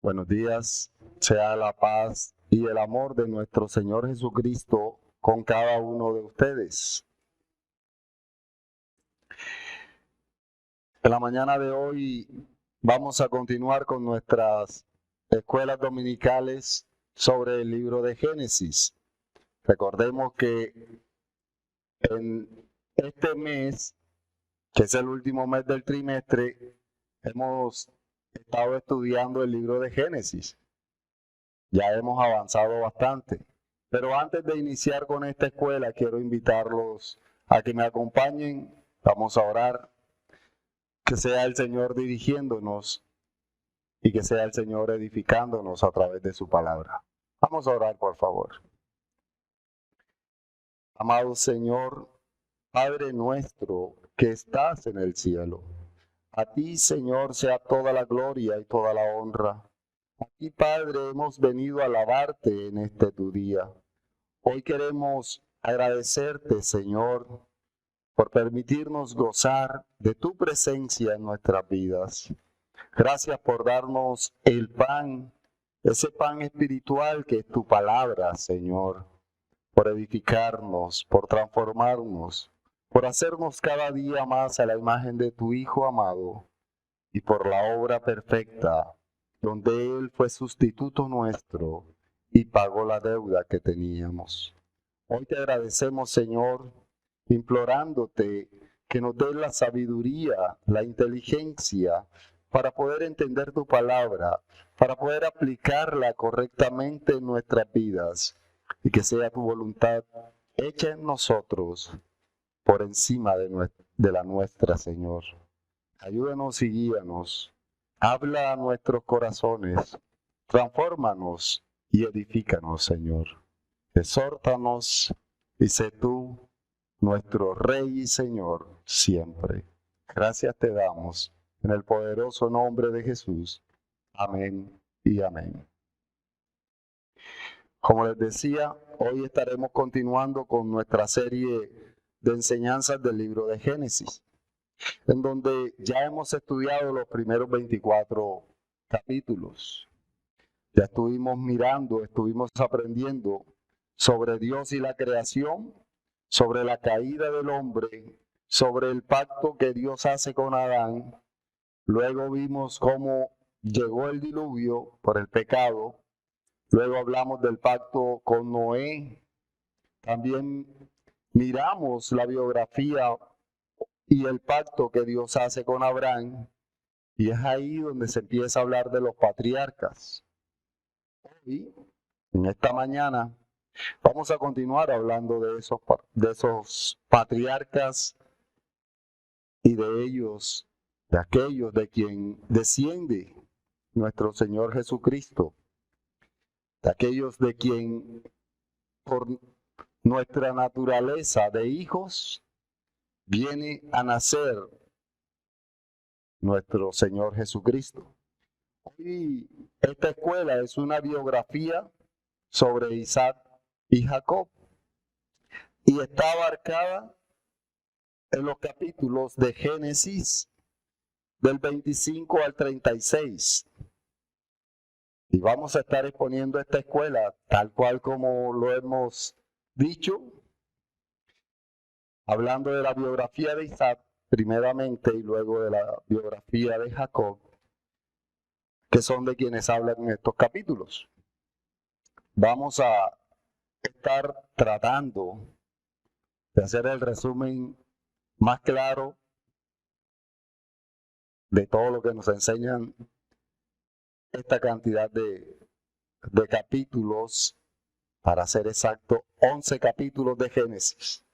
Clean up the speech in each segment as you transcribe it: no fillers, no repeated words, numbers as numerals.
Buenos días, sea la paz y el amor de nuestro Señor Jesucristo con cada uno de ustedes. En la mañana de hoy vamos a continuar con nuestras escuelas dominicales sobre el libro de Génesis. Recordemos que en este mes, que es el último mes del trimestre, hemos estado estudiando el libro de Génesis. Ya hemos avanzado bastante. Pero antes de iniciar con esta escuela, quiero invitarlos a que me acompañen. Vamos a orar. Que sea el Señor dirigiéndonos y que sea el Señor edificándonos a través de su palabra. Vamos a orar, por favor. Amado Señor, Padre nuestro que estás en el cielo, a ti, Señor, sea toda la gloria y toda la honra. Aquí, Padre, hemos venido a alabarte en este tu día. Hoy queremos agradecerte, Señor, por permitirnos gozar de tu presencia en nuestras vidas. Gracias por darnos el pan, ese pan espiritual que es tu palabra, Señor, por edificarnos, por transformarnos, por hacernos cada día más a la imagen de tu Hijo amado y por la obra perfecta, donde Él fue sustituto nuestro y pagó la deuda que teníamos. Hoy te agradecemos, Señor, implorándote que nos des la sabiduría, la inteligencia para poder entender tu palabra, para poder aplicarla correctamente en nuestras vidas y que sea tu voluntad hecha en nosotros por encima de la nuestra, Señor. Ayúdanos y guíanos. Habla a nuestros corazones. Transfórmanos y edifícanos, Señor. Exhórtanos y sé tú nuestro Rey y Señor siempre. Gracias te damos en el poderoso nombre de Jesús. Amén y amén. Como les decía, hoy estaremos continuando con nuestra serie de enseñanzas del libro de Génesis, en donde ya hemos estudiado los primeros 24 capítulos. Ya estuvimos mirando, estuvimos aprendiendo sobre Dios y la creación, sobre la caída del hombre, sobre el pacto que Dios hace con Adán. Luego vimos cómo llegó el diluvio por el pecado. Luego hablamos del pacto con Noé. También miramos la biografía y el pacto que Dios hace con Abraham. Y es ahí donde se empieza a hablar de los patriarcas. Hoy, en esta mañana, vamos a continuar hablando de esos patriarcas y de ellos, de aquellos de quien desciende nuestro Señor Jesucristo, de aquellos de quien por nuestra naturaleza de hijos viene a nacer nuestro Señor Jesucristo. Hoy esta escuela es una biografía sobre Isaac y Jacob y está abarcada en los capítulos de Génesis del 25 al 36. Y vamos a estar exponiendo esta escuela tal cual como lo hemos dicho, hablando de la biografía de Isaac primeramente y luego de la biografía de Jacob, que son de quienes hablan en estos capítulos. Vamos a estar tratando de hacer el resumen más claro de todo lo que nos enseñan esta cantidad de capítulos, para ser exacto, 11 capítulos de Génesis.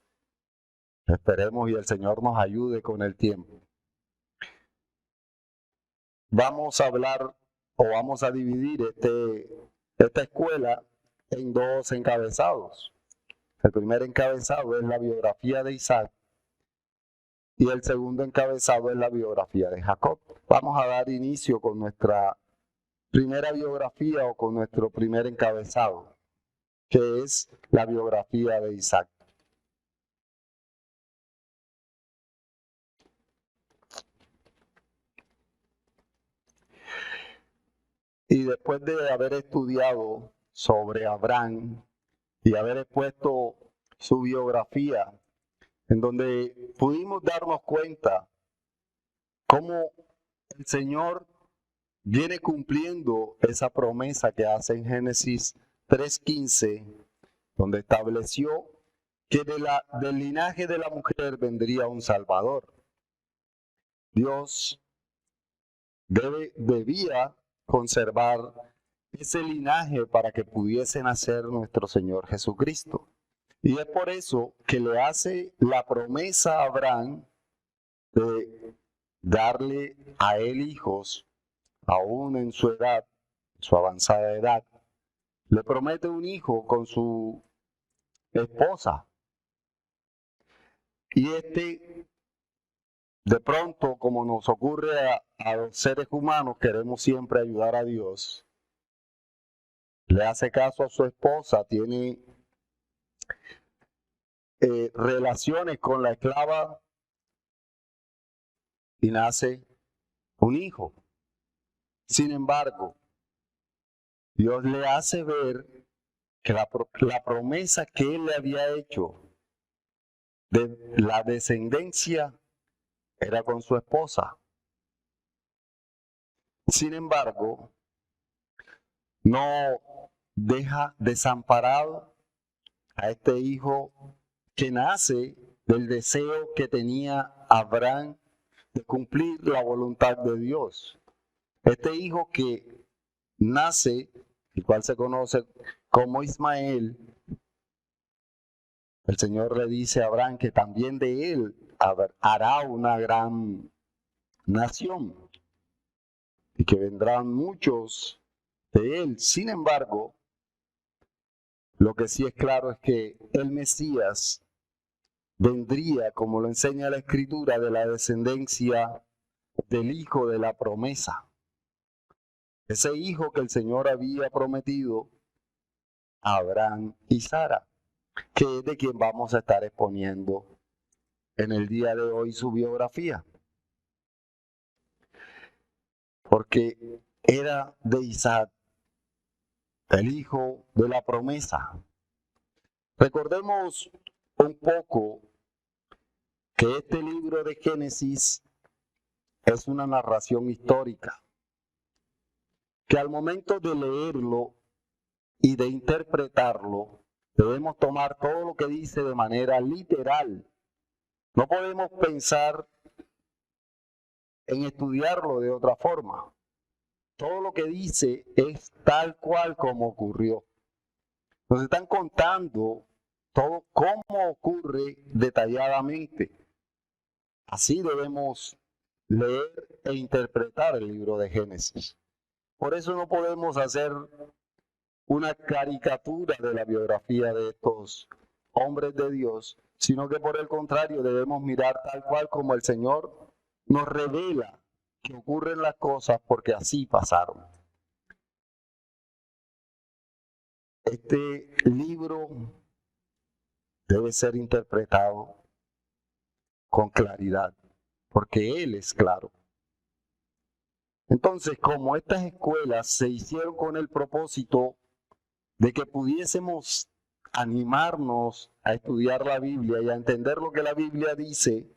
Esperemos y el Señor nos ayude con el tiempo. Vamos a hablar o vamos a dividir esta escuela en dos encabezados. El primer encabezado es la biografía de Isaac y el segundo encabezado es la biografía de Jacob. Vamos a dar inicio con nuestra primera biografía o con nuestro primer encabezado, que es la biografía de Isaac. Y después de haber estudiado sobre Abraham y haber expuesto su biografía, en donde pudimos darnos cuenta cómo el Señor viene cumpliendo esa promesa que hace en Génesis 3:15, donde estableció que del linaje de la mujer vendría un Salvador. Dios debía conservar ese linaje para que pudiese nacer nuestro Señor Jesucristo. Y es por eso que le hace la promesa a Abraham de darle a él hijos, aún en su edad, su avanzada edad. Le promete un hijo con su esposa. Y de pronto, como nos ocurre a los seres humanos, queremos siempre ayudar a Dios. Le hace caso a su esposa, tiene relaciones con la esclava y nace un hijo. Sin embargo, Dios le hace ver que la promesa que él le había hecho de la descendencia era con su esposa. Sin embargo, no deja desamparado a este hijo que nace del deseo que tenía Abraham de cumplir la voluntad de Dios. Este hijo que nace, el cual se conoce como Ismael, el Señor le dice a Abraham que también de él hará una gran nación y que vendrán muchos de él. Sin embargo, lo que sí es claro es que el Mesías vendría, como lo enseña la Escritura, de la descendencia del hijo de la promesa. Ese hijo que el Señor había prometido a Abraham y Sara, que es de quien vamos a estar exponiendo en el día de hoy su biografía. Porque era de Isaac, el hijo de la promesa. Recordemos un poco que este libro de Génesis es una narración histórica, que al momento de leerlo y de interpretarlo, debemos tomar todo lo que dice de manera literal. No podemos pensar en estudiarlo de otra forma. Todo lo que dice es tal cual como ocurrió. Nos están contando todo cómo ocurre detalladamente. Así debemos leer e interpretar el libro de Génesis. Por eso no podemos hacer una caricatura de la biografía de estos hombres de Dios, sino que por el contrario debemos mirar tal cual como el Señor nos revela que ocurren las cosas porque así pasaron. Este libro debe ser interpretado con claridad, porque Él es claro. Entonces, como estas escuelas se hicieron con el propósito de que pudiésemos animarnos a estudiar la Biblia y a entender lo que la Biblia dice,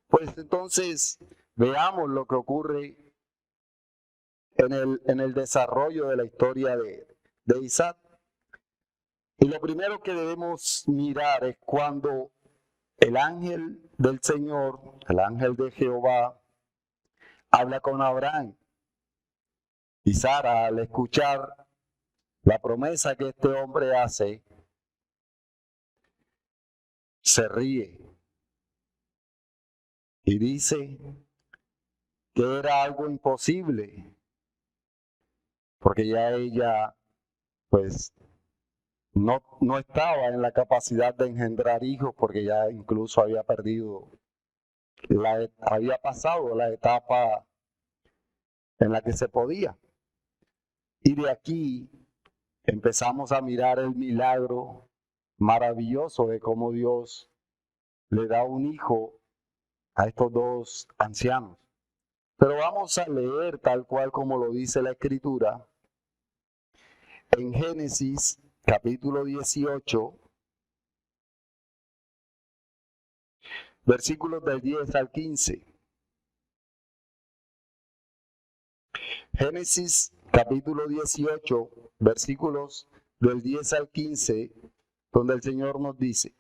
pues entonces veamos lo que ocurre en el desarrollo de la historia de Isaac. Y lo primero que debemos mirar es cuando el ángel del Señor, el ángel de Jehová, habla con Abraham. Y Sara, al escuchar la promesa que este hombre hace, se ríe y dice que era algo imposible, porque ya ella, pues, no estaba en la capacidad de engendrar hijos, porque ya incluso había perdido, había pasado la etapa en la que se podía. Y de aquí empezamos a mirar el milagro maravilloso de cómo Dios le da un hijo a estos dos ancianos. Pero vamos a leer tal cual como lo dice la Escritura, en Génesis capítulo 18, versículos del 10 al 15. Génesis capítulo 18, versículos del 10 al 15, donde el Señor nos dice: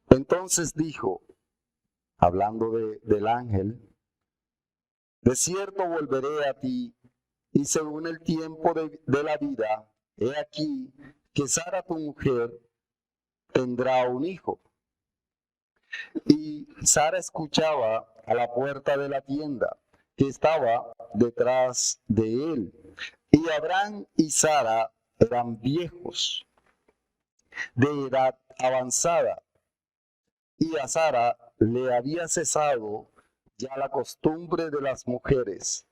entonces dijo, hablando del ángel, de cierto volveré a ti, y según el tiempo de la vida, he aquí que Sara tu mujer tendrá un hijo. Y Sara escuchaba a la puerta de la tienda que estaba detrás de él. Y Abraham y Sara eran viejos, de edad avanzada, y a Sara le había cesado ya la costumbre de las mujeres.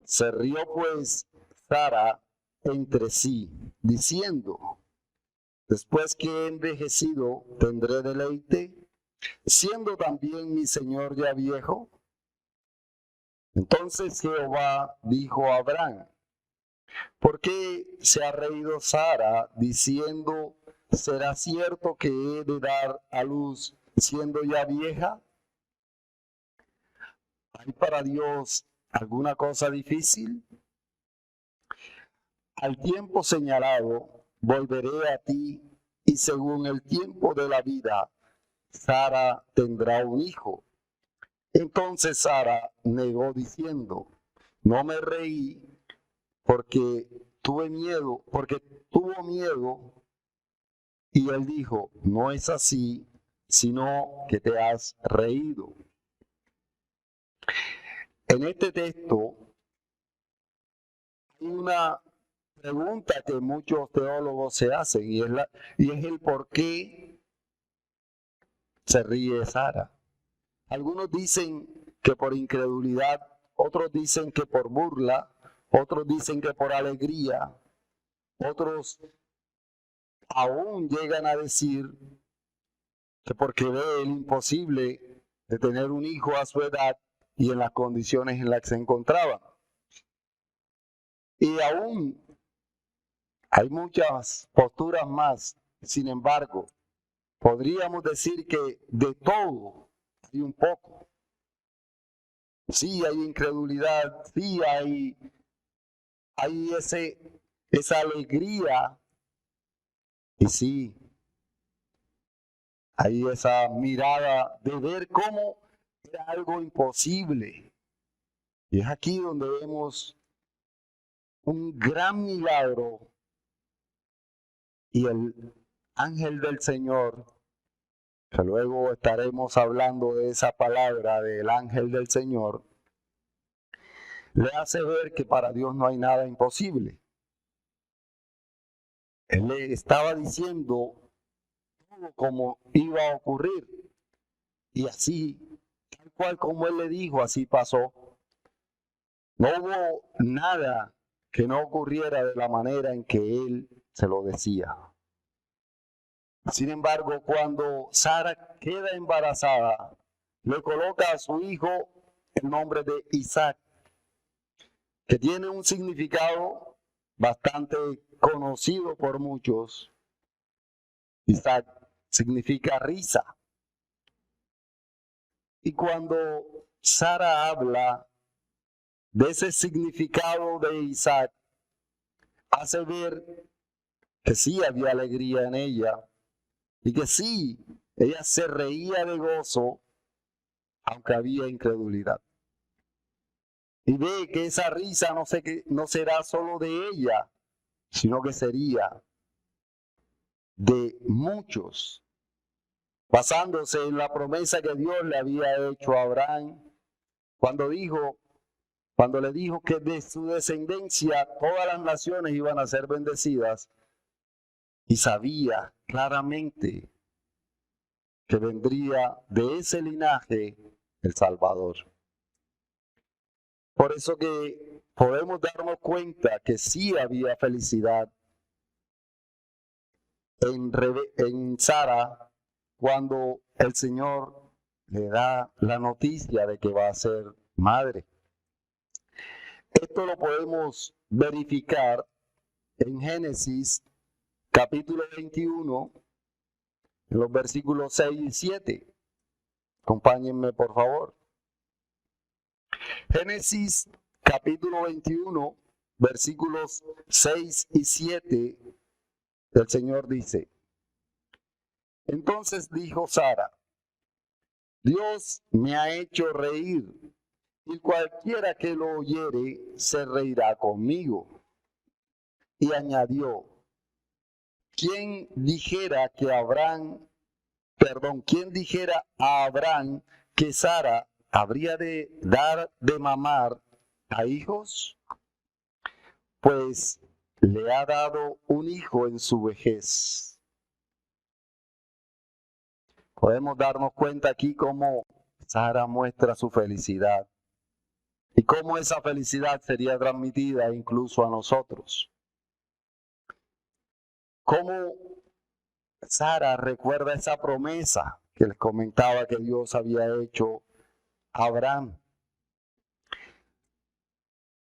Se rió pues Sara entre sí, diciendo: después que he envejecido, ¿tendré deleite, siendo también mi señor ya viejo? Entonces Jehová dijo a Abraham: ¿por qué se ha reído Sara, diciendo: ¿será cierto que he de dar a luz siendo ya vieja? ¿Hay para Dios alguna cosa difícil? Al tiempo señalado volveré a ti, y según el tiempo de la vida, Sara tendrá un hijo. Entonces Sara negó diciendo: no me reí porque tuve miedo, porque tuvo miedo. Y él dijo: no es así, sino que te has reído. En este texto hay una pregunta que muchos teólogos se hacen, y es el por qué se ríe Sara. Algunos dicen que por incredulidad, otros dicen que por burla, otros dicen que por alegría, otros aún llegan a decir que porque ve el imposible de tener un hijo a su edad y en las condiciones en las que se encontraba. Y aún hay muchas posturas más. Sin embargo, podríamos decir que de todo hay un poco. Sí hay incredulidad, sí hay esa alegría, y sí hay esa mirada de ver cómo era algo imposible. Y es aquí donde vemos un gran milagro, y el ángel del Señor, que luego estaremos hablando de esa palabra del ángel del Señor, le hace ver que para Dios no hay nada imposible. Él le estaba diciendo todo como iba a ocurrir, y así, tal cual como él le dijo, así pasó. No hubo nada que no ocurriera de la manera en que él se lo decía. Sin embargo, cuando Sara queda embarazada, le coloca a su hijo el nombre de Isaac, que tiene un significado bastante conocido por muchos. Isaac significa risa. Y cuando Sara habla de ese significado de Isaac, hace ver que sí había alegría en ella, y que sí, ella se reía de gozo, aunque había incredulidad. Y ve que esa risa no será solo de ella, sino que sería de muchos, basándose en la promesa que Dios le había hecho a Abraham, cuando le dijo que de su descendencia todas las naciones iban a ser bendecidas, y sabía claramente que vendría de ese linaje el Salvador. Por eso que podemos darnos cuenta que sí había felicidad en Sara cuando el Señor le da la noticia de que va a ser madre. Esto lo podemos verificar en Génesis capítulo 21, en los versículos 6 y 7. Acompáñenme, por favor. Génesis capítulo 21, versículos 6 y 7, el Señor dice: Entonces dijo Sara: Dios me ha hecho reír, y cualquiera que lo oyere se reirá conmigo. Y añadió: ¿Quién dijera a Abraham que Sara habría de dar de mamar a hijos? Pues le ha dado un hijo en su vejez. Podemos darnos cuenta aquí cómo Sara muestra su felicidad y cómo esa felicidad sería transmitida incluso a nosotros. Cómo Sara recuerda esa promesa que les comentaba que Dios había hecho a Abraham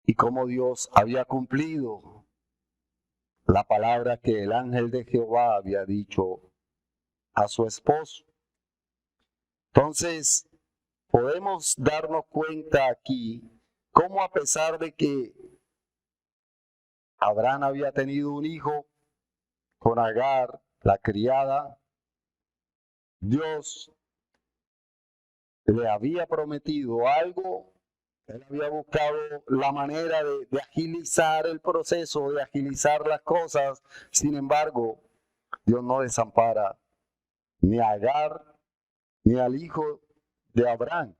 y cómo Dios había cumplido la palabra que el ángel de Jehová había dicho a su esposo. Entonces, podemos darnos cuenta aquí cómo, a pesar de que Abraham había tenido un hijo con Agar, la criada, Dios le había prometido algo. Él había buscado la manera de agilizar el proceso, de agilizar las cosas. Sin embargo, Dios no desampara ni a Agar ni al hijo de Abraham.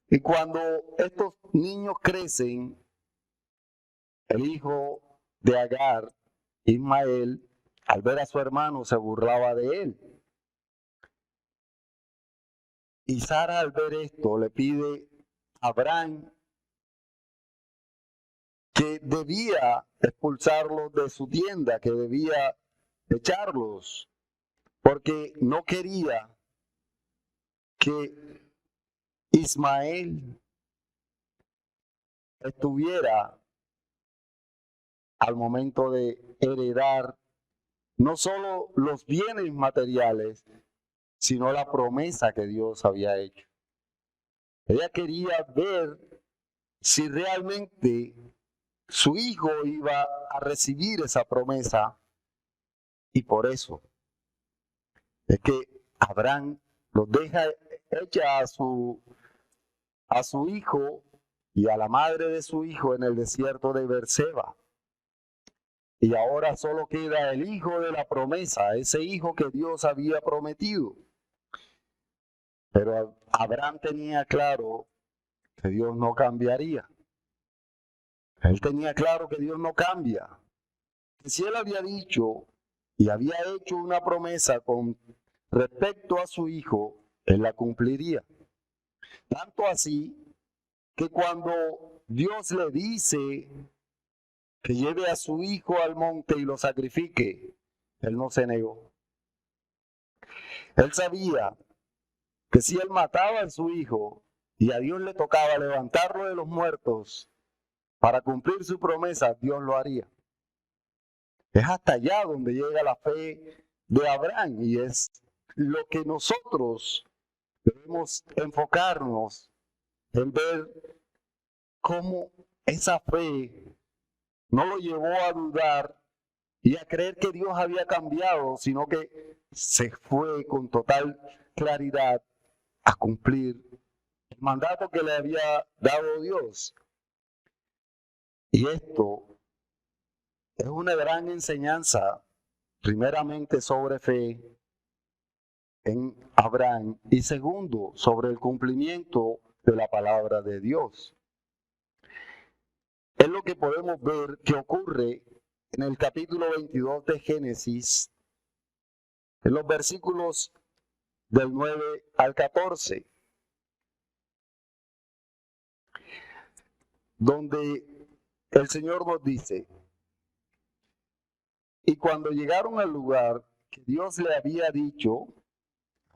Y cuando estos niños crecen, el hijo de Agar, Ismael, al ver a su hermano, se burlaba de él. Y Sara, al ver esto, le pide a Abraham que debía expulsarlos de su tienda, que debía echarlos, porque no quería que Ismael estuviera al momento de heredar no solo los bienes materiales, sino la promesa que Dios había hecho. Ella quería ver si realmente su hijo iba a recibir esa promesa, y por eso es que Abraham los deja hecha a su hijo y a la madre de su hijo en el desierto de Berseba. Y ahora solo queda el hijo de la promesa, ese hijo que Dios había prometido. Pero Abraham tenía claro que Dios no cambiaría. Él tenía claro que Dios no cambia. Que si él había dicho y había hecho una promesa con respecto a su hijo, él la cumpliría. Tanto así que cuando Dios le dice que lleve a su hijo al monte y lo sacrifique, él no se negó. Él sabía que si él mataba a su hijo y a Dios le tocaba levantarlo de los muertos para cumplir su promesa, Dios lo haría. Es hasta allá donde llega la fe de Abraham, y es lo que nosotros debemos enfocarnos en ver cómo esa fe no lo llevó a dudar y a creer que Dios había cambiado, sino que se fue con total claridad a cumplir el mandato que le había dado Dios. Y esto es una gran enseñanza, primeramente sobre fe en Abraham y segundo sobre el cumplimiento de la palabra de Dios. Es lo que podemos ver que ocurre en el capítulo 22 de Génesis, en los versículos del 9 al 14, donde el Señor nos dice: y cuando llegaron al lugar que Dios le había dicho,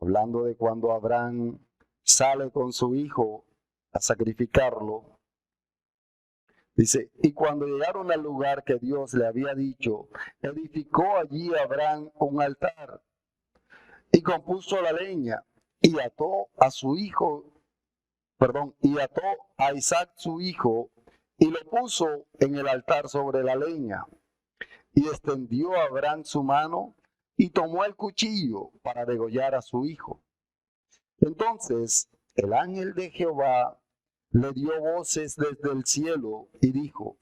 hablando de cuando Abraham sale con su hijo a sacrificarlo, Dice, y cuando llegaron al lugar que Dios le había dicho, edificó allí Abraham un altar y compuso la leña y ató a su hijo, y ató a Isaac su hijo y lo puso en el altar sobre la leña. Y extendió a Abraham su mano y tomó el cuchillo para degollar a su hijo. Entonces el ángel de Jehová le dio voces desde el cielo y dijo,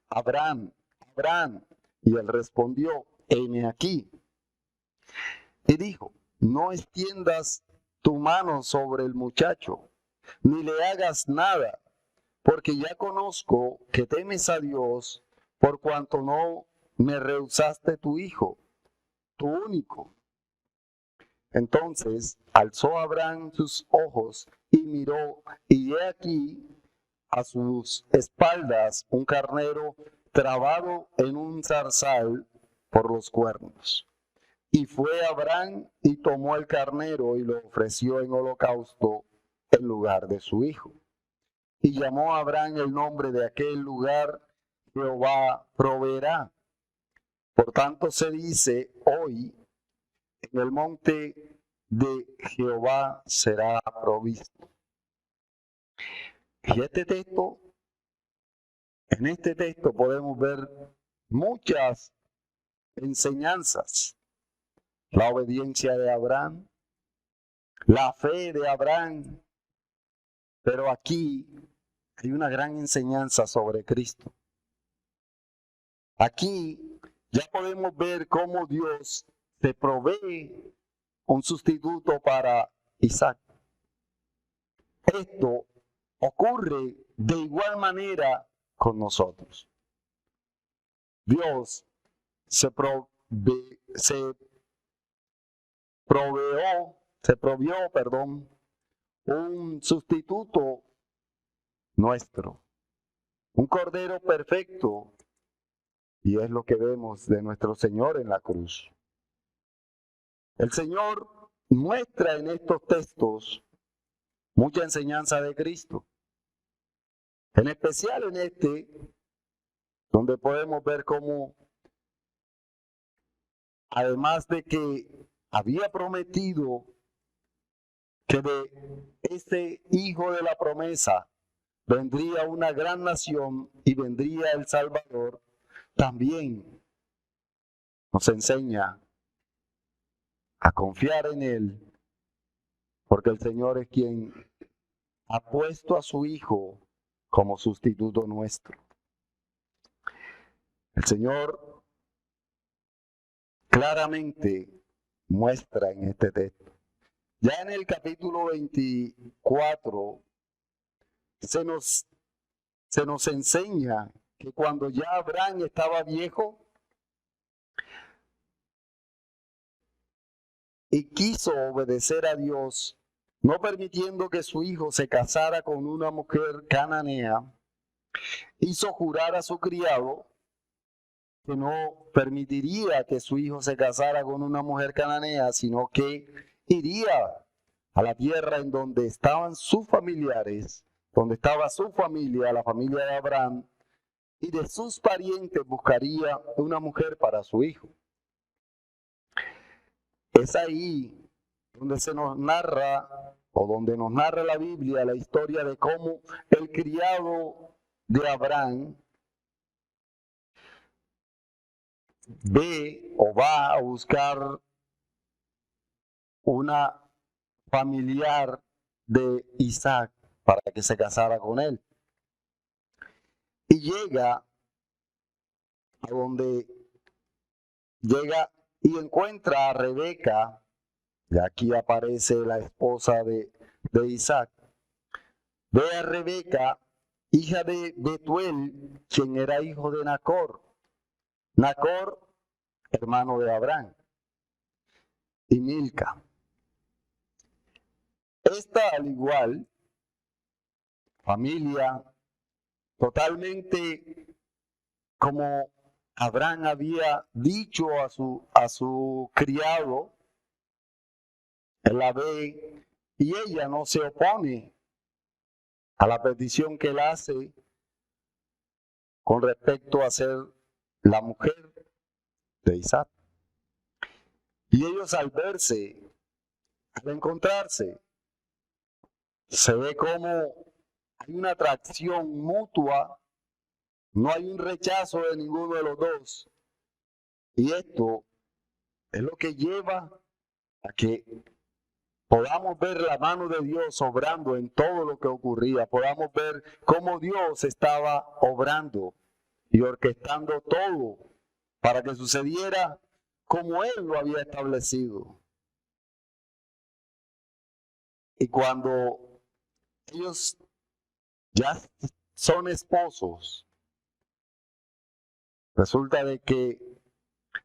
Abraham, Abraham. Y él respondió, heme aquí. Y dijo, no extiendas tu mano sobre el muchacho, ni le hagas nada, porque ya conozco que temes a Dios, por cuanto no me rehusaste tu hijo, tu único. Entonces alzó Abraham sus ojos y miró, y he aquí a sus espaldas un carnero trabado en un zarzal por los cuernos. Y fue Abraham y tomó el carnero y lo ofreció en holocausto en lugar de su hijo. Y llamó a Abraham el nombre de aquel lugar, Jehová proveerá. Por tanto se dice hoy, en el monte de Jehová será provisto. Y en este texto podemos ver muchas enseñanzas. La obediencia de Abraham, la fe de Abraham, pero aquí hay una gran enseñanza sobre Cristo. Aquí ya podemos ver cómo Dios se provee un sustituto para Isaac. Esto ocurre de igual manera con nosotros. Dios se provió, un sustituto nuestro, un cordero perfecto, y es lo que vemos de nuestro Señor en la cruz. El Señor muestra en estos textos mucha enseñanza de Cristo, en especial en este, donde podemos ver cómo, además de que había prometido que de este hijo de la promesa vendría una gran nación y vendría el Salvador, también nos enseña a confiar en Él, porque el Señor es quien ha puesto a su Hijo como sustituto nuestro. El Señor claramente muestra en este texto. Ya en el capítulo 24 se nos enseña que cuando ya Abraham estaba viejo y quiso obedecer a Dios, no permitiendo que su hijo se casara con una mujer cananea, hizo jurar a su criado que no permitiría que su hijo se casara con una mujer cananea, sino que iría a la tierra en donde estaban sus familiares, donde estaba su familia, la familia de Abraham, y de sus parientes buscaría una mujer para su hijo. Es ahí donde se nos narra, o donde nos narra la Biblia, la historia de cómo el criado de Abraham ve o va a buscar una familiar de Isaac para que se casara con él. Y llega a donde llega y encuentra a Rebeca, y aquí aparece la esposa de Isaac. Ve a Rebeca, hija de Betuel, quien era hijo de Nacor. Nacor, hermano de Abraham, y Milca. Esta, al igual, familia totalmente como Abraham había dicho a su criado, él la ve y ella no se opone a la petición que él hace con respecto a ser la mujer de Isaac. Y ellos al verse, al encontrarse, se ve como hay una atracción mutua, no hay un rechazo de ninguno de los dos. Y esto es lo que lleva a que podamos ver la mano de Dios obrando en todo lo que ocurría, podamos ver cómo Dios estaba obrando y orquestando todo para que sucediera como Él lo había establecido. Y cuando ellos ya son esposos, resulta de que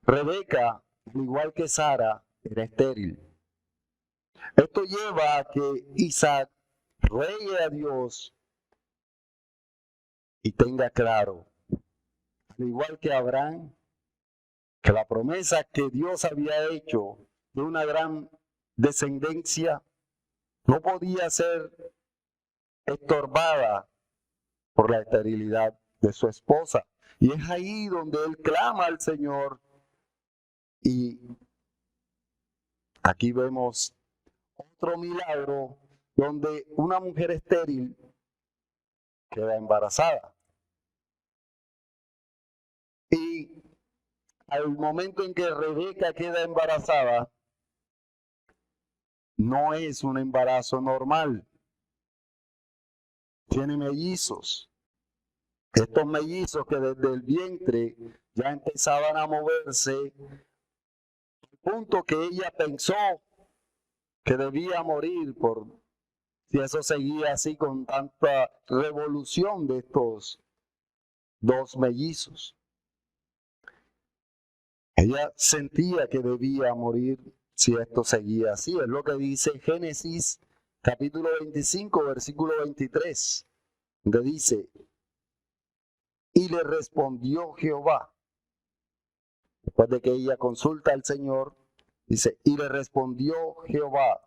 Rebeca, al igual que Sara, era estéril. Esto lleva a que Isaac ruegue a Dios y tenga claro, al igual que Abraham, que la promesa que Dios había hecho de una gran descendencia no podía ser estorbada por la esterilidad de su esposa. Y es ahí donde él clama al Señor. Y aquí vemos otro milagro donde una mujer estéril queda embarazada. Y al momento en que Rebeca queda embarazada, no es un embarazo normal. Tiene mellizos. Estos mellizos que desde el vientre ya empezaban a moverse, al punto que ella pensó que debía morir por si eso seguía así con tanta revolución de estos dos mellizos. Ella sentía que debía morir si esto seguía así. Es lo que dice Génesis capítulo 25, versículo 23, donde dice, y le respondió Jehová, después de que ella consulta al Señor, dice, y le respondió Jehová,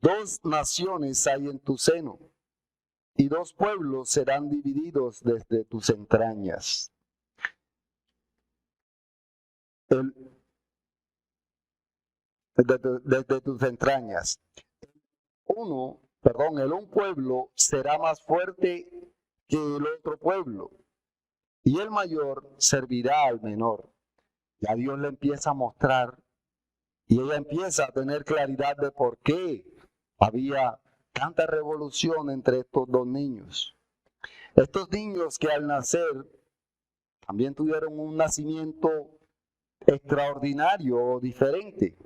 2 naciones hay en tu seno, y 2 pueblos serán divididos desde tus entrañas. Desde tus entrañas. El un pueblo será más fuerte que el otro pueblo, y el mayor servirá al menor. Ya Dios le empieza a mostrar, y ella empieza a tener claridad de por qué había tanta revolución entre estos dos niños. Estos niños que al nacer también tuvieron un nacimiento extraordinario o diferente.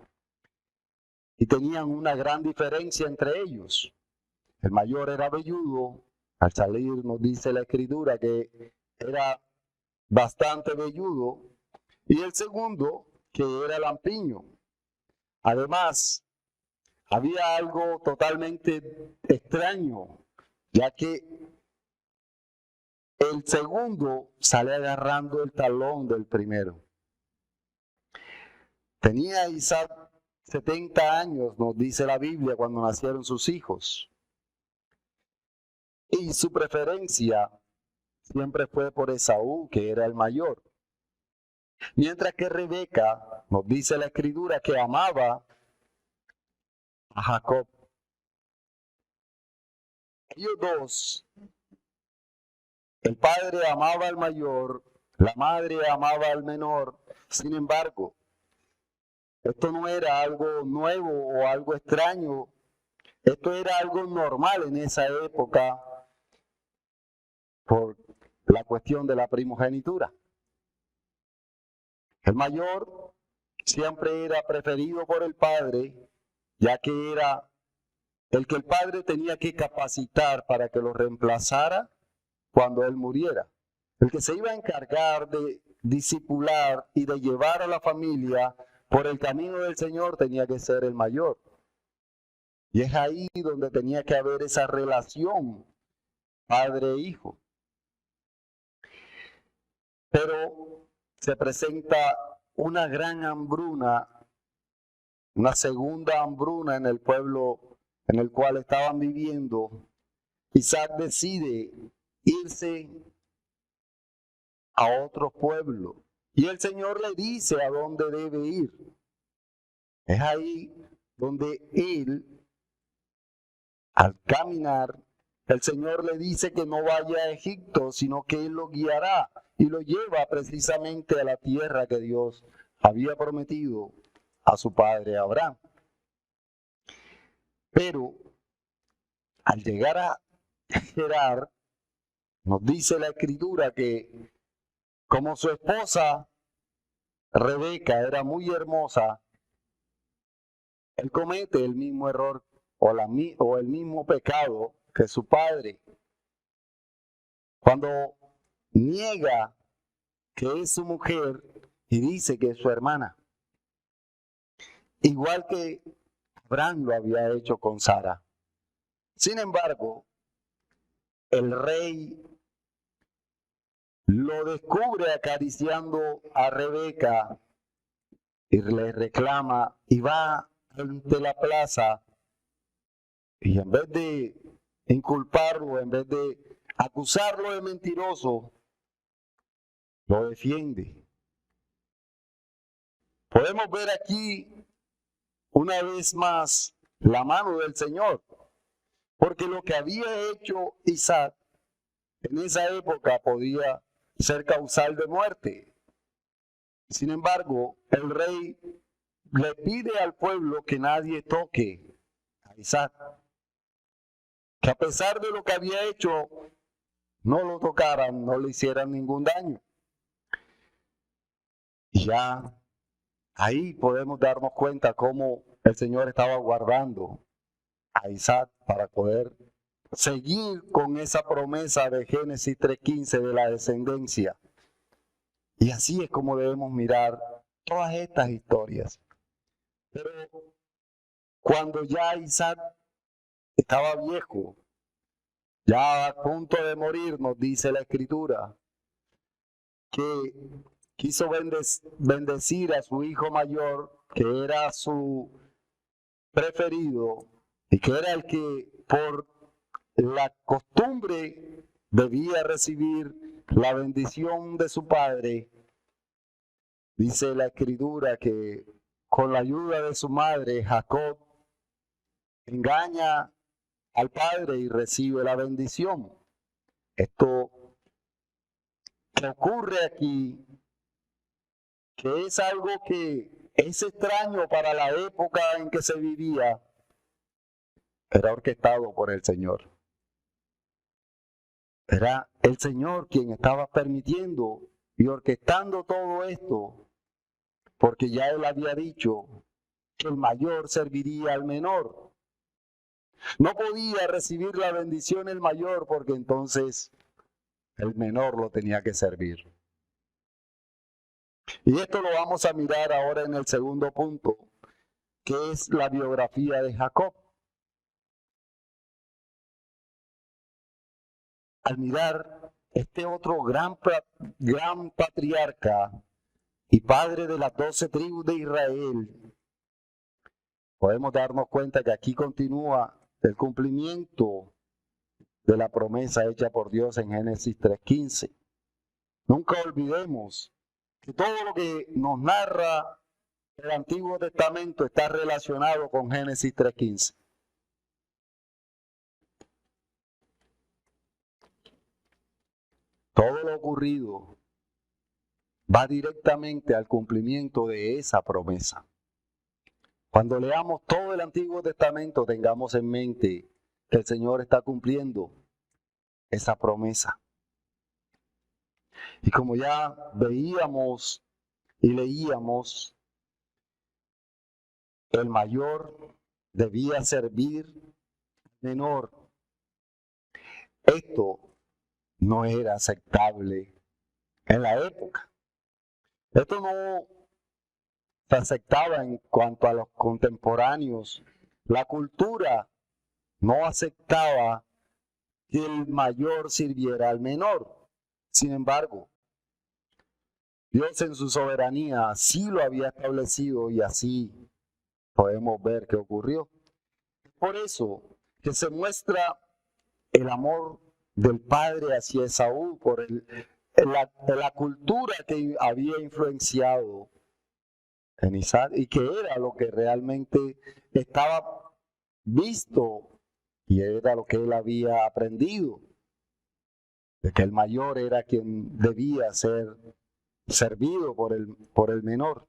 Y tenían una gran diferencia entre ellos. El mayor era velludo. Al salir nos dice la escritura que era bastante velludo. Y el segundo, que era lampiño. Además, había algo totalmente extraño, ya que el segundo sale agarrando el talón del primero. Tenía Isaac 70 años, nos dice la Biblia, cuando nacieron sus hijos. Y su preferencia siempre fue por Esaú, que era el mayor. Mientras que Rebeca, nos dice la escritura, que amaba a Jacob. Ellos dos, el padre amaba al mayor, la madre amaba al menor. Sin embargo, esto no era algo nuevo o algo extraño. Esto era algo normal en esa época por la cuestión de la primogenitura. El mayor siempre era preferido por el padre, ya que era el que el padre tenía que capacitar para que lo reemplazara cuando él muriera. El que se iba a encargar de discipular y de llevar a la familia por el camino del Señor tenía que ser el mayor. Y es ahí donde tenía que haber esa relación padre-hijo. Pero se presenta una gran hambruna, una segunda hambruna en el pueblo en el cual estaban viviendo. Isaac decide irse a otro pueblo. Y el Señor le dice a dónde debe ir. Es ahí donde él, al caminar, el Señor le dice que no vaya a Egipto, sino que él lo guiará y lo lleva precisamente a la tierra que Dios había prometido a su padre Abraham. Pero al llegar a Gerar, nos dice la Escritura que como su esposa Rebeca era muy hermosa, él comete el mismo error o el mismo pecado que su padre. Cuando niega que es su mujer y dice que es su hermana. Igual que Abraham lo había hecho con Sara. Sin embargo, el rey lo descubre acariciando a Rebeca y le reclama y va ante la plaza y en vez de inculparlo, en vez de acusarlo de mentiroso, lo defiende. Podemos ver aquí una vez más la mano del Señor, porque lo que había hecho Isaac en esa época podía ser causal de muerte. Sin embargo, el rey le pide al pueblo que nadie toque a Isaac, que a pesar de lo que había hecho, no lo tocaran, no le hicieran ningún daño. Y ya ahí podemos darnos cuenta cómo el Señor estaba guardando a Isaac para poder seguir con esa promesa de Génesis 3:15 de la descendencia. Y así es como debemos mirar todas estas historias. Pero cuando ya Isaac estaba viejo, ya a punto de morir, nos dice la Escritura, que quiso bendecir a su hijo mayor, que era su preferido y que era el que por la costumbre debía recibir la bendición de su padre. Dice la Escritura que con la ayuda de su madre, Jacob engaña al padre y recibe la bendición. Esto que ocurre aquí, que es algo que es extraño para la época en que se vivía, era orquestado por el Señor. Era el Señor quien estaba permitiendo y orquestando todo esto, porque ya Él había dicho que el mayor serviría al menor. No podía recibir la bendición el mayor porque entonces el menor lo tenía que servir. Y esto lo vamos a mirar ahora en el segundo punto, que es la biografía de Jacob. Al mirar este otro gran patriarca y padre de las 12 tribus de Israel, podemos darnos cuenta que aquí continúa el cumplimiento de la promesa hecha por Dios en Génesis 3:15. Nunca olvidemos que todo lo que nos narra el Antiguo Testamento está relacionado con Génesis 3:15. Todo lo ocurrido va directamente al cumplimiento de esa promesa. Cuando leamos todo el Antiguo Testamento, tengamos en mente que el Señor está cumpliendo esa promesa. Y como ya veíamos y leíamos, el mayor debía servir al menor. Esto no era aceptable en la época. Esto no se aceptaba en cuanto a los contemporáneos. La cultura no aceptaba que el mayor sirviera al menor. Sin embargo, Dios en su soberanía sí lo había establecido y así podemos ver qué ocurrió. Por eso que se muestra el amor del padre hacia Esaú por el la cultura que había influenciado en Isaac y que era lo que realmente estaba visto y era lo que él había aprendido, de que el mayor era quien debía ser servido por el menor.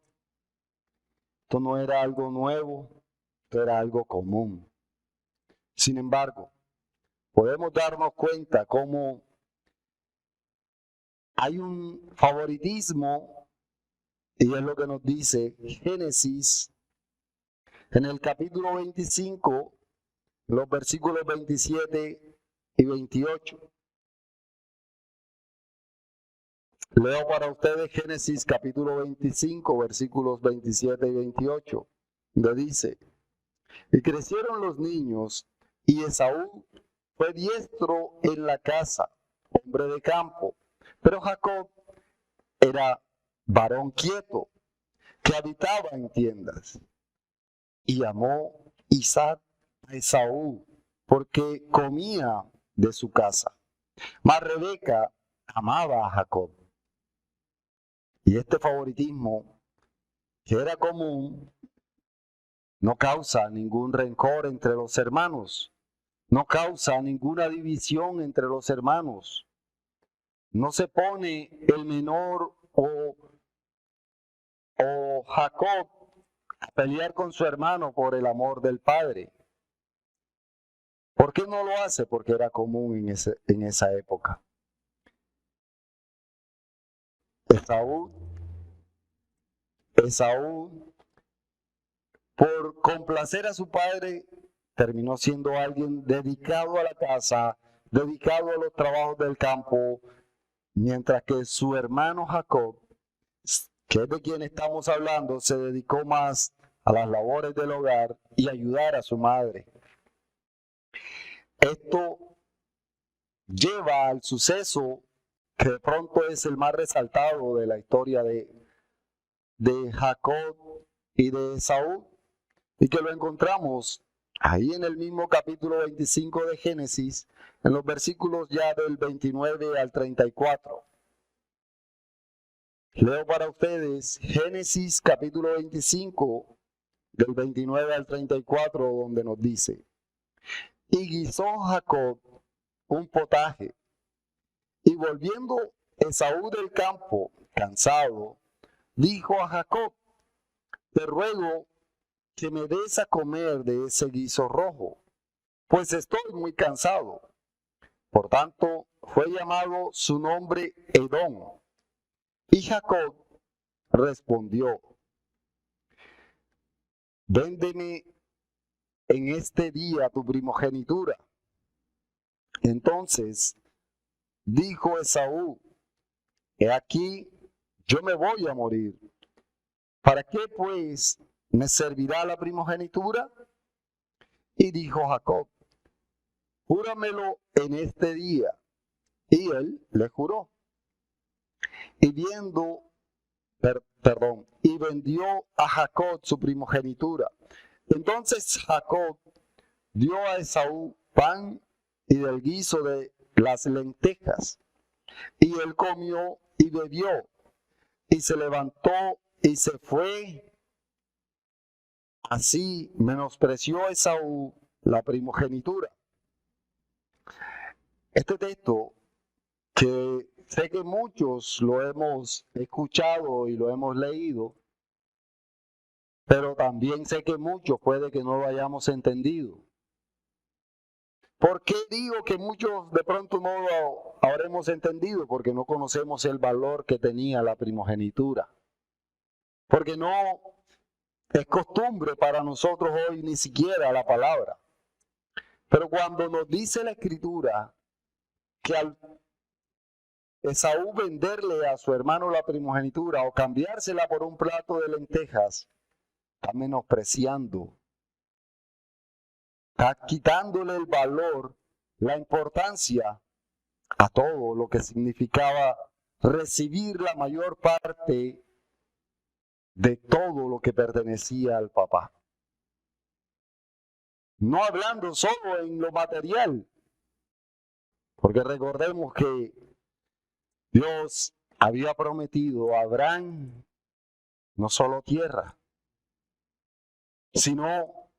Esto no era algo nuevo, esto era algo común. Sin embargo, podemos darnos cuenta cómo hay un favoritismo, y es lo que nos dice Génesis en el capítulo 25, los versículos 27 y 28. Leo para ustedes Génesis capítulo 25, versículos 27 y 28, donde dice: y crecieron los niños, y Esaú fue diestro en la caza, hombre de campo, pero Jacob era varón quieto, que habitaba en tiendas. Y amó Isaac a Esaú, porque comía de su casa. Mas Rebeca amaba a Jacob. Y este favoritismo, que era común, no causa ningún rencor entre los hermanos, no causa ninguna división entre los hermanos. No se pone el menor o Jacob a pelear con su hermano por el amor del padre. ¿Por qué no lo hace? Porque era común en esa época. Esaú, por complacer a su padre, terminó siendo alguien dedicado a la casa, dedicado a los trabajos del campo, mientras que su hermano Jacob, que es de quien estamos hablando, se dedicó más a las labores del hogar y ayudar a su madre. Esto lleva al suceso que de pronto es el más resaltado de la historia de Jacob y de Esaú, y que lo encontramos ahí en el mismo capítulo 25 de Génesis, en los versículos ya del 29 al 34. Leo para ustedes Génesis capítulo 25, del 29 al 34, donde nos dice: y guisó Jacob un potaje, y volviendo Esaú del campo, cansado, dijo a Jacob: te ruego que me des a comer de ese guiso rojo, pues estoy muy cansado. Por tanto, fue llamado su nombre Edom. Y Jacob respondió: véndeme en este día tu primogenitura. Entonces dijo Esaú: he aquí, yo me voy a morir. ¿Para qué pues me servirá la primogenitura? Y dijo Jacob: júramelo en este día. Y él le juró. Y y vendió a Jacob su primogenitura. Entonces Jacob dio a Esaú pan y del guiso de las lentejas. Y él comió y bebió, y se levantó y se fue. Así menospreció Esaú la primogenitura. Este texto, que sé que muchos lo hemos escuchado y lo hemos leído, pero también sé que muchos puede que no lo hayamos entendido. ¿Por qué digo que muchos de pronto no lo habremos entendido? Porque no conocemos el valor que tenía la primogenitura. Porque no es costumbre para nosotros hoy ni siquiera la palabra. Pero cuando nos dice la Escritura que al Esaú venderle a su hermano la primogenitura o cambiársela por un plato de lentejas, está menospreciando, está quitándole el valor, la importancia a todo lo que significaba recibir la mayor parte de todo lo que pertenecía al papá. No hablando solo en lo material, porque recordemos que Dios había prometido a Abraham no solo tierra, sino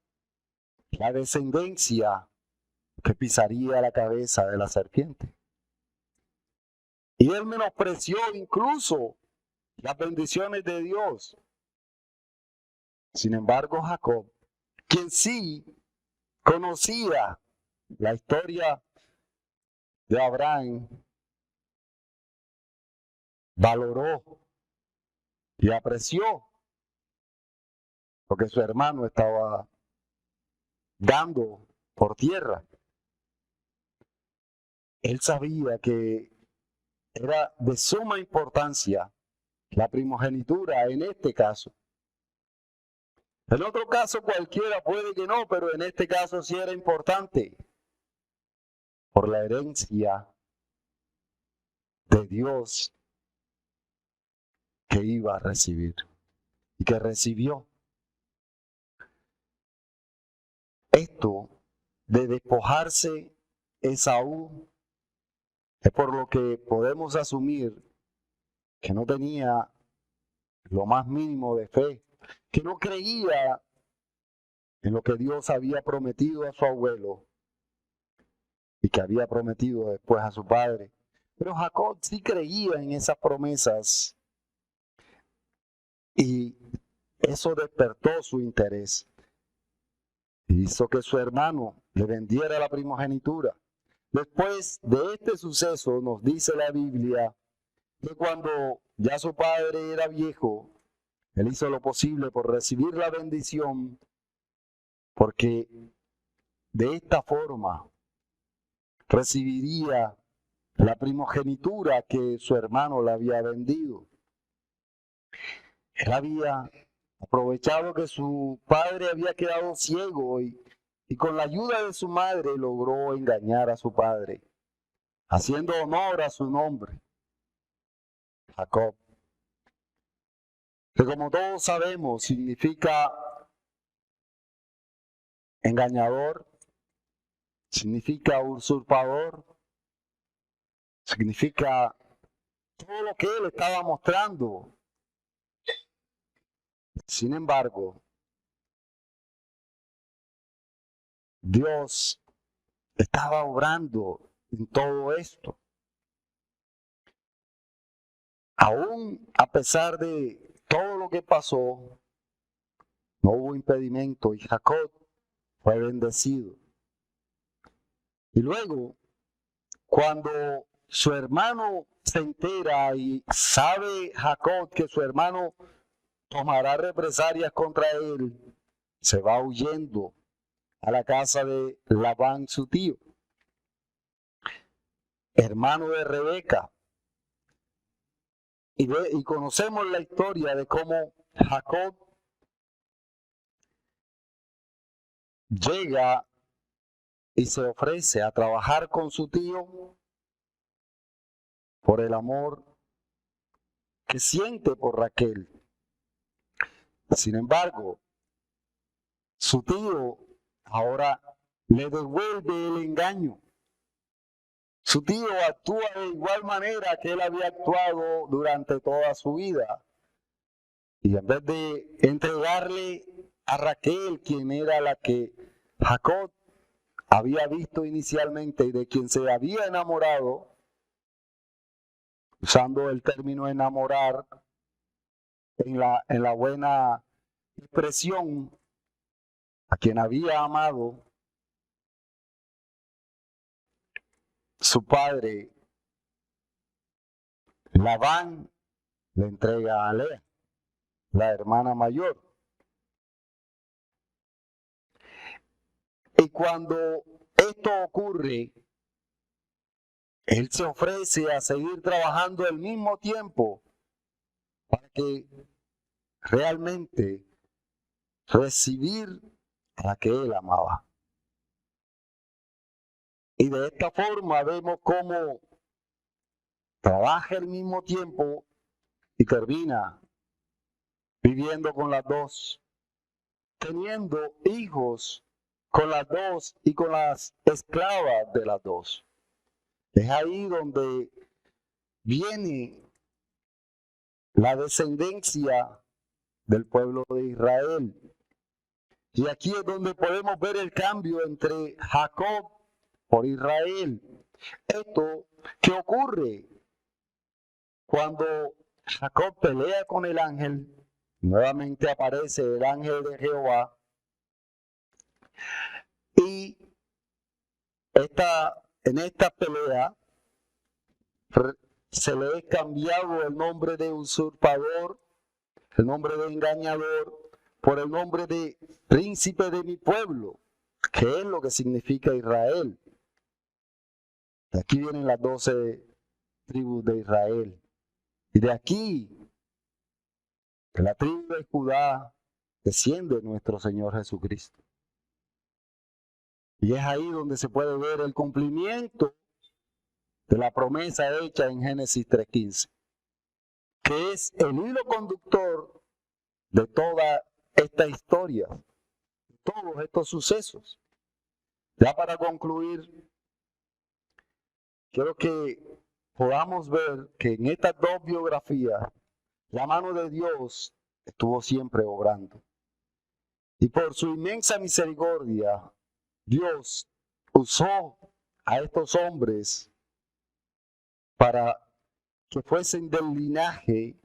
la descendencia que pisaría la cabeza de la serpiente. Y él menospreció incluso las bendiciones de Dios. Sin embargo, Jacob, quien sí conocía la historia de Abraham, valoró y apreció lo que su hermano estaba dando por tierra. Él sabía que era de suma importancia la primogenitura en este caso. En otro caso cualquiera puede que no, pero en este caso sí era importante por la herencia de Dios que iba a recibir y que recibió. Esto de despojarse Esaú es por lo que podemos asumir que no tenía lo más mínimo de fe, que no creía en lo que Dios había prometido a su abuelo y que había prometido después a su padre. Pero Jacob sí creía en esas promesas y eso despertó su interés. Hizo que su hermano le vendiera la primogenitura. Después de este suceso nos dice la Biblia que cuando ya su padre era viejo, él hizo lo posible por recibir la bendición, porque de esta forma recibiría la primogenitura que su hermano le había vendido. Él había aprovechado que su padre había quedado ciego y con la ayuda de su madre logró engañar a su padre, haciendo honor a su nombre, Jacob, que como todos sabemos significa engañador, significa usurpador, significa todo lo que él estaba mostrando. Sin embargo, Dios estaba obrando en todo esto. Aún a pesar de todo lo que pasó, no hubo impedimento y Jacob fue bendecido. Y luego, cuando su hermano se entera y sabe Jacob que su hermano tomará represalias contra él, se va huyendo a la casa de Labán, su tío, hermano de Rebeca. Y conocemos la historia de cómo Jacob llega y se ofrece a trabajar con su tío por el amor que siente por Raquel. Sin embargo, su tío ahora le devuelve el engaño. Su tío actúa de igual manera que él había actuado durante toda su vida. Y en vez de entregarle a Raquel, quien era la que Jacob había visto inicialmente y de quien se había enamorado, usando el término enamorar en la buena expresión, a quien había amado, su padre Labán le entrega a Lea, la hermana mayor. Y cuando esto ocurre, él se ofrece a seguir trabajando al mismo tiempo para que realmente recibir a la que él amaba. Y de esta forma vemos cómo trabaja al mismo tiempo y termina viviendo con las dos, teniendo hijos con las dos y con las esclavas de las dos. Es ahí donde viene la descendencia del pueblo de Israel. Y aquí es donde podemos ver el cambio entre Jacob por Israel. Esto que ocurre cuando Jacob pelea con el ángel, nuevamente aparece el ángel de Jehová y en esta pelea se le es cambiado el nombre de usurpador, el nombre de engañador, por el nombre de príncipe de mi pueblo, que es lo que significa Israel. De aquí vienen las 12 tribus de Israel. Y de aquí, de la tribu de Judá, desciende nuestro Señor Jesucristo. Y es ahí donde se puede ver el cumplimiento de la promesa hecha en Génesis 3:15, que es el hilo conductor de toda esta historia, de todos estos sucesos. Ya para concluir, quiero que podamos ver que en estas dos biografías, la mano de Dios estuvo siempre obrando. Y por su inmensa misericordia, Dios usó a estos hombres para que fuesen del linaje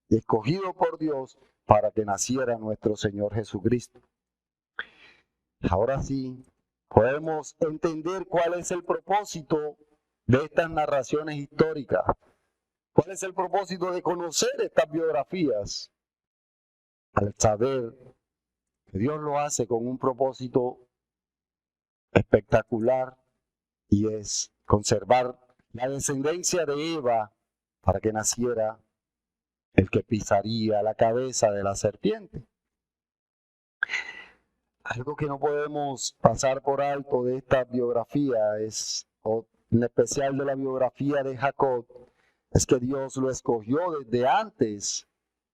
escogido por Dios para que naciera nuestro Señor Jesucristo. Ahora sí, podemos entender cuál es el propósito de estas narraciones históricas. ¿Cuál es el propósito de conocer estas biografías? Al saber que Dios lo hace con un propósito espectacular y es conservar la descendencia de Eva para que naciera el que pisaría la cabeza de la serpiente. Algo que no podemos pasar por alto de esta biografía en especial de la biografía de Jacob, es que Dios lo escogió desde antes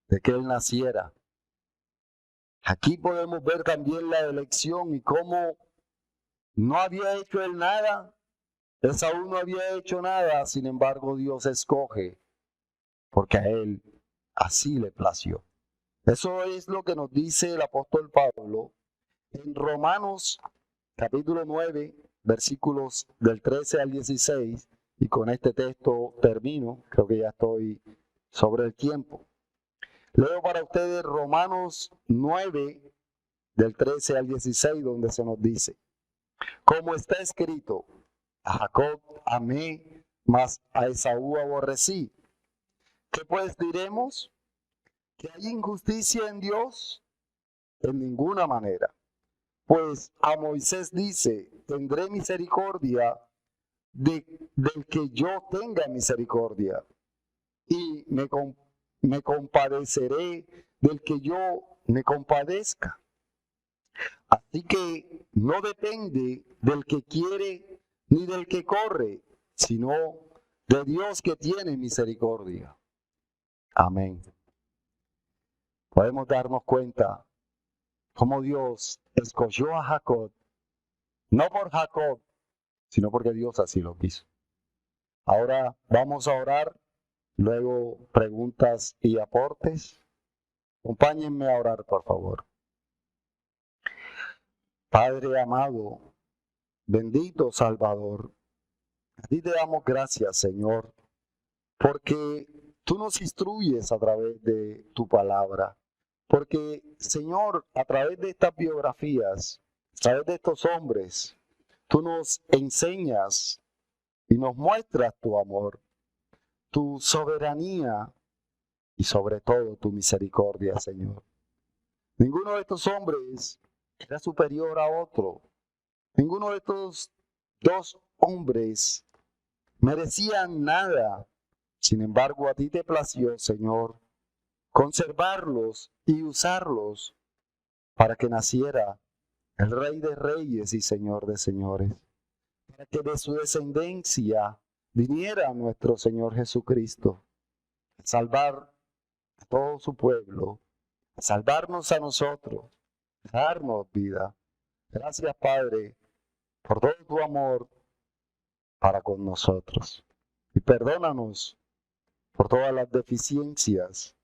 de que él naciera. Aquí podemos ver también la elección y cómo no había hecho él nada, Esaú no había hecho nada, sin embargo Dios escoge, porque a él así le plació. Eso es lo que nos dice el apóstol Pablo en Romanos capítulo 9, versículos del 13 al 16, y con este texto termino, creo que ya estoy sobre el tiempo. Leo para ustedes Romanos 9, del 13 al 16, donde se nos dice: como está escrito, a Jacob amé, mas a Esaú aborrecí. ¿Qué pues diremos? ¿Que hay injusticia en Dios? En ninguna manera. Pues a Moisés dice: tendré misericordia del que yo tenga misericordia, y me compadeceré del que yo me compadezca. Así que no depende del que quiere ni del que corre, sino de Dios que tiene misericordia. Amén. Podemos darnos cuenta cómo Dios escogió a Jacob, no por Jacob, sino porque Dios así lo quiso. Ahora vamos a orar, luego preguntas y aportes. Acompáñenme a orar, por favor. Padre amado, bendito Salvador, a ti te damos gracias, Señor, porque tú nos instruyes a través de tu palabra. Porque, Señor, a través de estas biografías, a través de estos hombres, tú nos enseñas y nos muestras tu amor, tu soberanía y sobre todo tu misericordia, Señor. Ninguno de estos hombres era superior a otro. Ninguno de estos dos hombres merecían nada. Sin embargo, a ti te plació, Señor, conservarlos y usarlos para que naciera el Rey de Reyes y Señor de Señores, para que de su descendencia viniera nuestro Señor Jesucristo a salvar a todo su pueblo, a salvarnos a nosotros, a darnos vida. Gracias, Padre, por todo tu amor para con nosotros. Y perdónanos por todas las deficiencias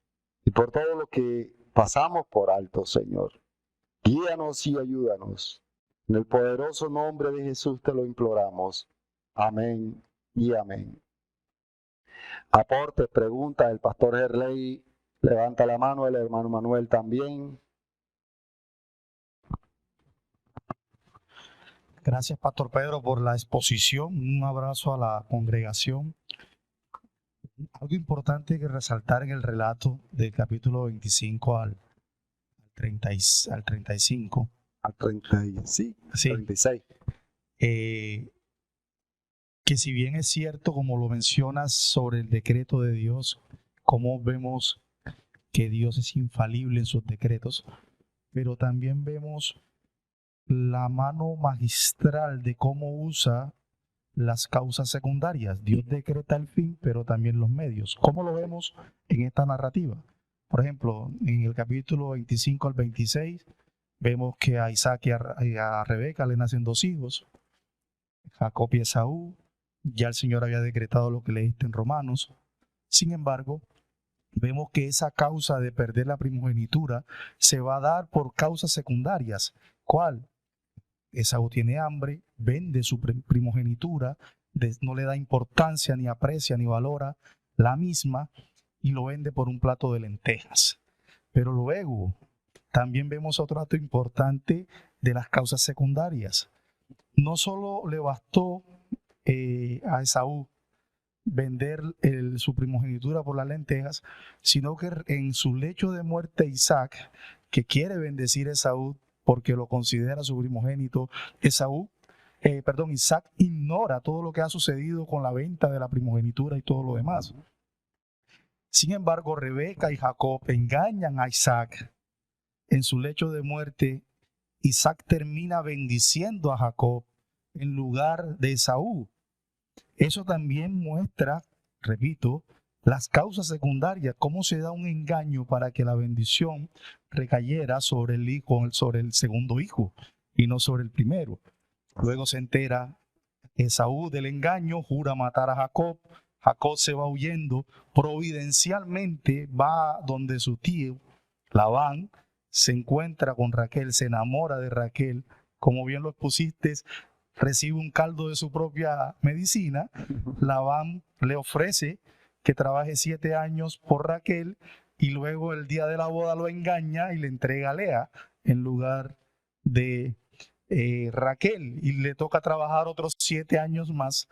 y por todo lo que pasamos por alto, Señor. Guíanos y ayúdanos. En el poderoso nombre de Jesús te lo imploramos. Amén y amén. Aporte, pregunta, el pastor Gerley levanta la mano, el hermano Manuel también. Gracias, Pastor Pedro, por la exposición. Un abrazo a la congregación. Algo importante que resaltar en el relato del capítulo 25 al 35. Al 36. Que si bien es cierto, como lo mencionas sobre el decreto de Dios, como vemos que Dios es infalible en sus decretos, pero también vemos la mano magistral de cómo usa las causas secundarias. Dios decreta el fin, pero también los medios. ¿Cómo lo vemos en esta narrativa? Por ejemplo, en el capítulo 25 al 26, vemos que a Isaac y a Rebeca le nacen 2 hijos, Jacob y Esaú. Ya el Señor había decretado lo que leíste en Romanos. Sin embargo, vemos que esa causa de perder la primogenitura se va a dar por causas secundarias. ¿Cuál? Esaú tiene hambre, vende su primogenitura, no le da importancia, ni aprecia, ni valora la misma, y lo vende por un plato de lentejas. Pero luego también vemos otro dato importante de las causas secundarias. No solo le bastó a Esaú vender su primogenitura por las lentejas, sino que en su lecho de muerte Isaac, que quiere bendecir a Esaú porque lo considera su primogénito, Isaac ignora todo lo que ha sucedido con la venta de la primogenitura y todo lo demás. Sin embargo, Rebeca y Jacob engañan a Isaac. En su lecho de muerte, Isaac termina bendiciendo a Jacob en lugar de Esaú. Eso también muestra, repito, las causas secundarias, cómo se da un engaño para que la bendición recayera sobre el hijo, sobre el segundo hijo y no sobre el primero. Luego se entera Esaú del engaño, jura matar a Jacob. Jacob se va huyendo, providencialmente va donde su tío Labán, se encuentra con Raquel, se enamora de Raquel, como bien lo expusiste, recibe un caldo de su propia medicina. Labán le ofrece que trabaje 7 años por Raquel y luego el día de la boda lo engaña y le entrega a Lea en lugar de Raquel, y le toca trabajar otros 7 años más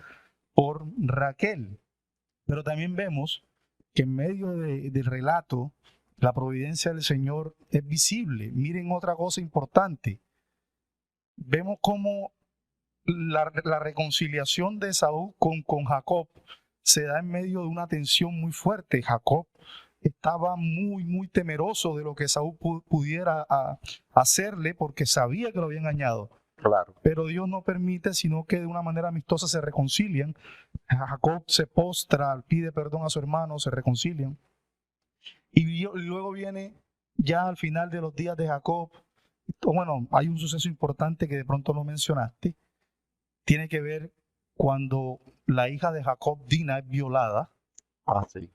por Raquel. Pero también vemos que en medio del relato la providencia del Señor es visible. Miren otra cosa importante. Vemos cómo la reconciliación de Esaú con Jacob se da en medio de una tensión muy fuerte. Jacob estaba muy temeroso de lo que Esaú pudiera hacerle, porque sabía que lo había engañado. Claro. Pero Dios no permite, sino que de una manera amistosa se reconcilian. Jacob se postra, pide perdón a su hermano, se reconcilian. Y luego viene ya al final de los días de Jacob. Bueno, hay un suceso importante que de pronto no mencionaste. Tiene que ver cuando la hija de Jacob, Dina, es violada. Sí.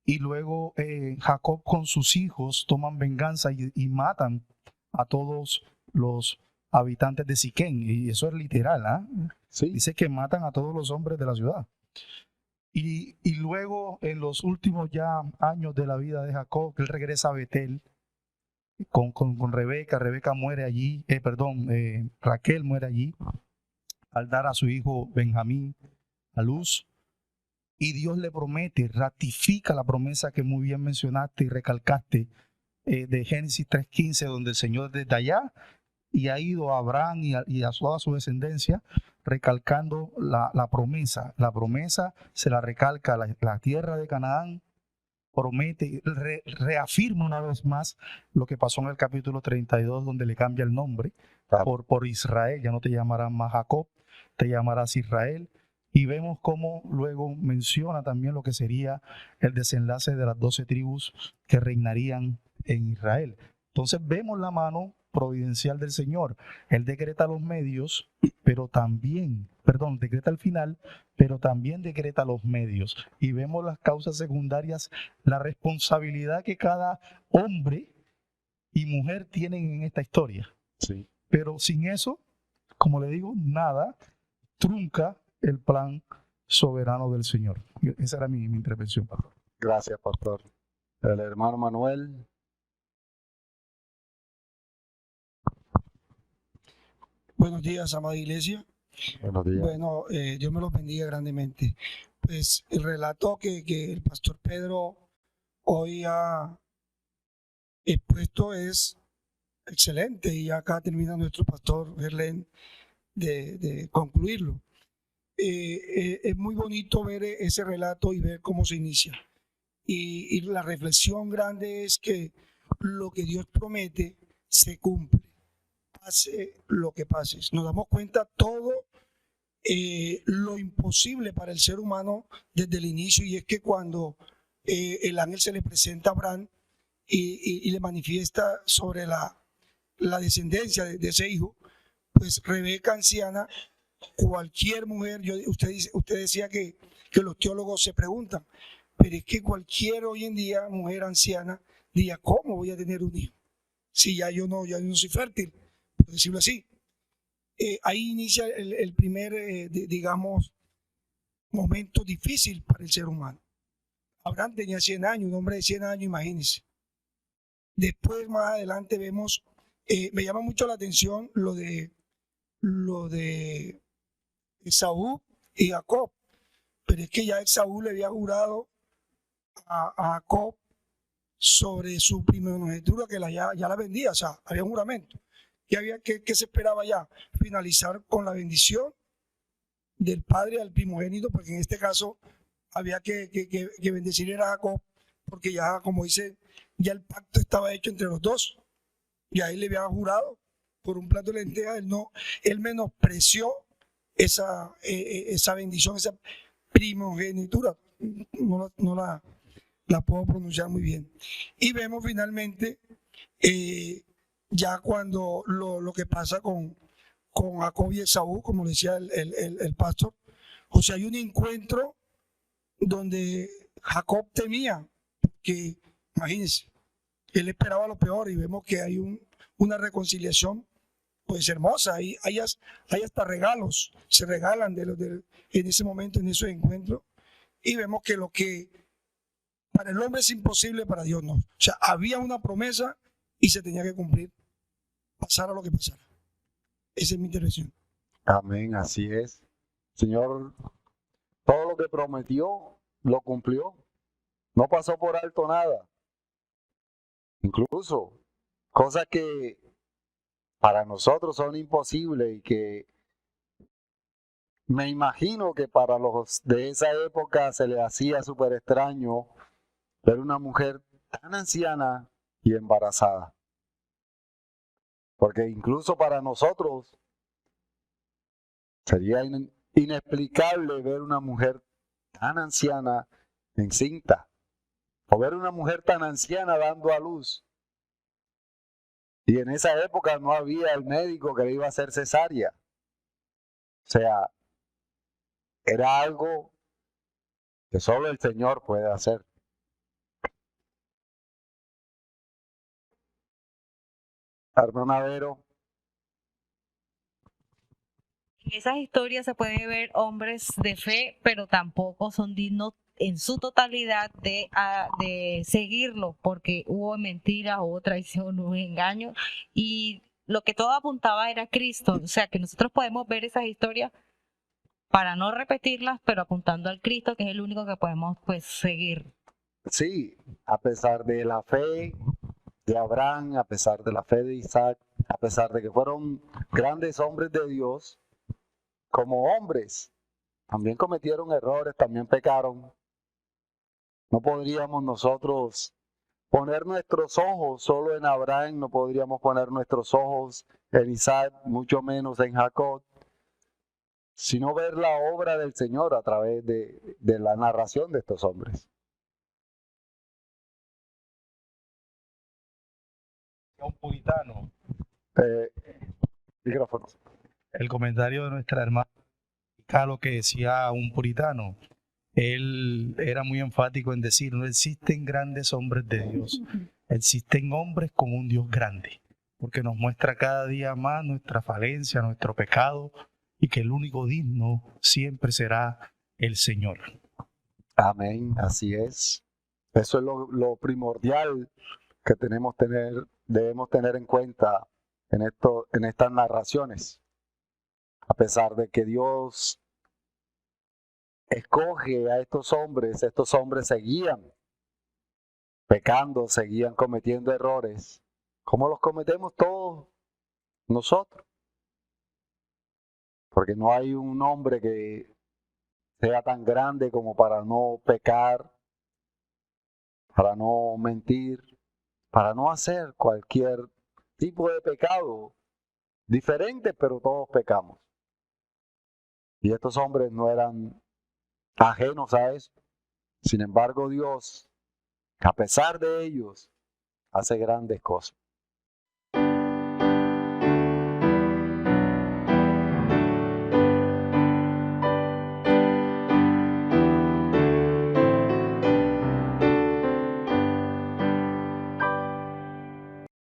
Y luego Jacob con sus hijos toman venganza y matan a todos los habitantes de Siquén. Y eso es literal, ¿eh? Sí. Dice que matan a todos los hombres de la ciudad. Y luego, en los últimos ya años de la vida de Jacob, él regresa a Betel con Rebeca. Rebeca muere allí, Raquel muere allí al dar a su hijo Benjamín a luz. Y Dios le promete, ratifica la promesa que muy bien mencionaste y recalcaste de Génesis 3:15, donde el Señor desde allá y ha ido a Abraham y a toda su descendencia recalcando la promesa. La promesa se la recalca la tierra de Canaán, promete, reafirma una vez más lo que pasó en el capítulo 32, donde le cambia el nombre por Israel. Ya no te llamarás más Jacob, te llamarás Israel. Y vemos cómo luego menciona también lo que sería el desenlace de las 12 tribus que reinarían en Israel. Entonces vemos la mano providencial del Señor. Él decreta los medios, pero también decreta el final, pero también decreta los medios. Y vemos las causas secundarias, la responsabilidad que cada hombre y mujer tienen en esta historia. Sí. Pero sin eso, como le digo, nada trunca el plan soberano del Señor. Esa era mi intervención, pastor. Gracias, pastor. El hermano Manuel. Buenos días, amada iglesia. Buenos días. Bueno, Dios me los bendiga grandemente. Pues el relato que el pastor Pedro hoy ha expuesto es excelente y acá termina nuestro pastor Gerlen de concluirlo. Es muy bonito ver ese relato y ver cómo se inicia. Y la reflexión grande es que lo que Dios promete se cumple, pase lo que pase. Nos damos cuenta todo lo imposible para el ser humano desde el inicio, y es que cuando el ángel se le presenta a Abraham y le manifiesta sobre la descendencia de ese hijo, pues Rebeca anciana, cualquier mujer, usted decía que los teólogos se preguntan, pero es que cualquier hoy en día mujer anciana diría, ¿cómo voy a tener un hijo? Si ya yo no soy fértil, por decirlo así. Ahí inicia el primer, digamos, momento difícil para el ser humano. Abraham tenía 100 años, un hombre de 100 años, imagínense. Después, más adelante, vemos, me llama mucho la atención lo de Esaú y Jacob, pero es que ya Esaú le había jurado a Jacob sobre su primogenitura que ya la vendía, o sea, había un juramento. ¿Qué se esperaba ya? Finalizar con la bendición del padre al primogénito, porque en este caso había que bendecir a Jacob, porque ya, como dice, ya el pacto estaba hecho entre los dos. Y ahí le había jurado por un plato de lentejas. Él menospreció esa bendición, esa primogenitura. No la puedo pronunciar muy bien. Y vemos finalmente ya cuando lo que pasa con Jacob y Esaú, como decía el pastor. O sea, hay un encuentro donde Jacob temía, que imagínense, él esperaba lo peor, y vemos que hay una reconciliación pues hermosa. Hay hasta regalos, se regalan en ese momento, en esos encuentros, y vemos que lo que para el hombre es imposible, para Dios no. O sea, había una promesa y se tenía que cumplir, pasara lo que pasara. Esa es mi intervención. Amén, así es. Señor, todo lo que prometió, lo cumplió. No pasó por alto nada. Incluso cosas que para nosotros son imposibles y que me imagino que para los de esa época se les hacía súper extraño ver una mujer tan anciana y embarazada. Porque incluso para nosotros sería inexplicable ver una mujer tan anciana encinta, o ver una mujer tan anciana dando a luz. Y en esa época no había el médico que le iba a hacer cesárea. O sea, era algo que solo el Señor puede hacer. Hermana Vero. En esas historias se puede ver hombres de fe, pero tampoco son dignos en su totalidad de seguirlo, porque hubo mentiras, hubo traición, hubo engaño, y lo que todo apuntaba era Cristo. O sea, que nosotros podemos ver esas historias para no repetirlas, pero apuntando al Cristo, que es el único que podemos pues seguir. Sí, a pesar de la fe de Abraham, a pesar de la fe de Isaac, a pesar de que fueron grandes hombres de Dios, como hombres, también cometieron errores, también pecaron. No podríamos nosotros poner nuestros ojos solo en Abraham, no podríamos poner nuestros ojos en Isaac, mucho menos en Jacob, sino ver la obra del Señor a través de la narración de estos hombres. Un puritano. Micrófonos. El comentario de nuestra hermana acá lo que decía un puritano. Él era muy enfático en decir, no existen grandes hombres de Dios, existen hombres con un Dios grande, porque nos muestra cada día más nuestra falencia, nuestro pecado, y que el único digno siempre será el Señor. Amén, así es. Eso es lo primordial que debemos tener en cuenta en estas narraciones. A pesar de que Dios escoge a estos hombres seguían pecando, seguían cometiendo errores, como los cometemos todos nosotros. Porque no hay un hombre que sea tan grande como para no pecar, para no mentir, para no hacer cualquier tipo de pecado diferente, pero todos pecamos. Y estos hombres no eran ajenos a eso. Sin embargo, Dios, a pesar de ellos, hace grandes cosas.